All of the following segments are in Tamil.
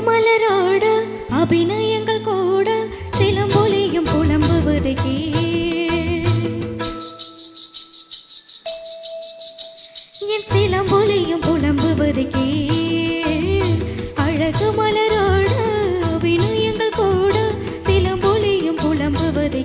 மலராட அபிநயங்கள் கூட சிலம்பொலியும் புலம்புவது என் சிலம்பொலியும் புலம்புவது அழகு மலராட அபிநயங்கள் கூட சிலம்பொலியும் புலம்புவது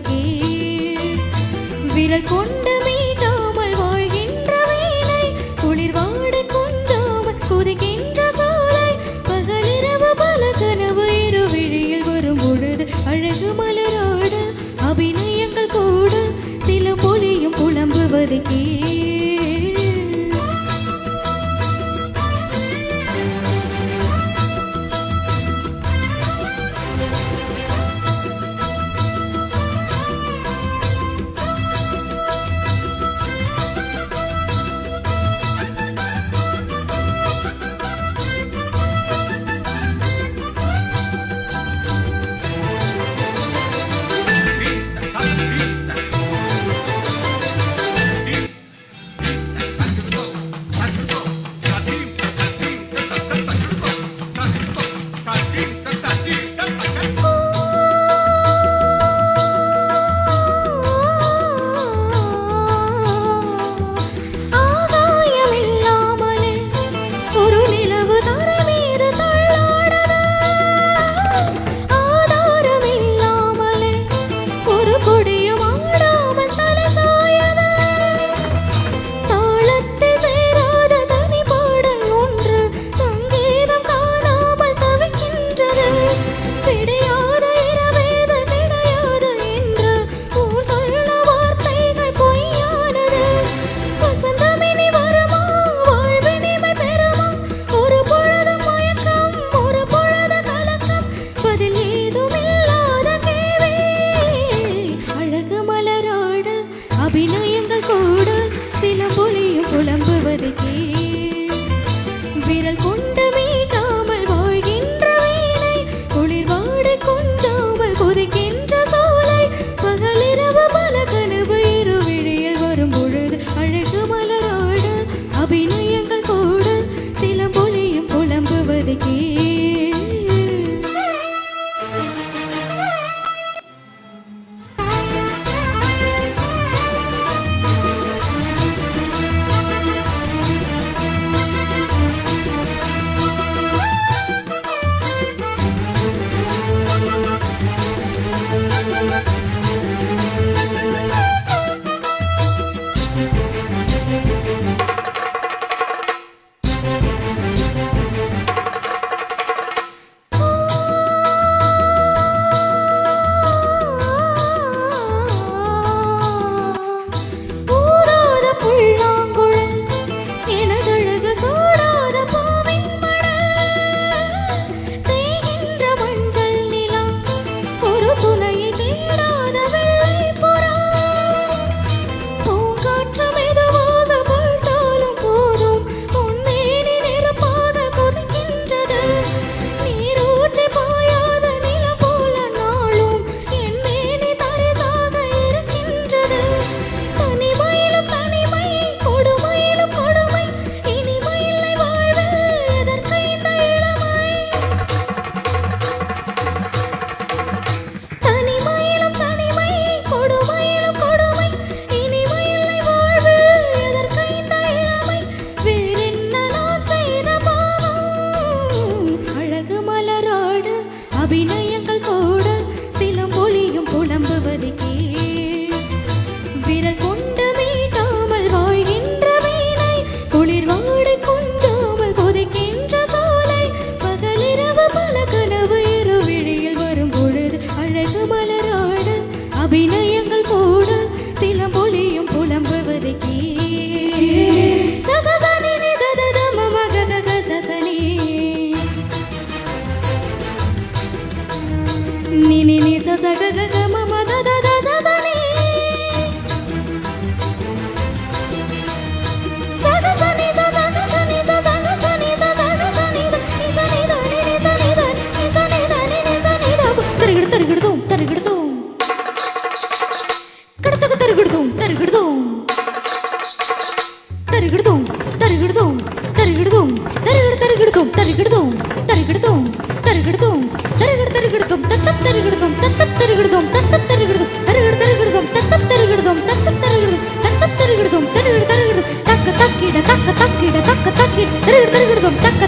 விரல் கொண்டு மீட்டாமல் வாழ்கின்ற வேலை குளிர் வாடை கொஞ்சாமல் குதிக்கின்ற சோலை பகலிரவு பல கனவு இரு விழியில் வரும் பொழுது அழகு மலராட அபிநயங்கள் கூட சிலம்பொலியும் புலம்புவது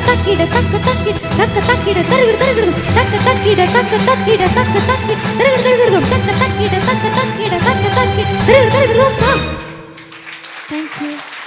தக்கிட தக்க தக்கிட தக்க தக்கிட தருகிடு தருகிடும் தக்க தக்கிட தக்க தக்கிட தக்க தக்கி தருகிடு தருகிடும் தக்க தக்கிட தக்க தக்கிட தக்க தக்கி தருகிடு தருகிடும். Thank you.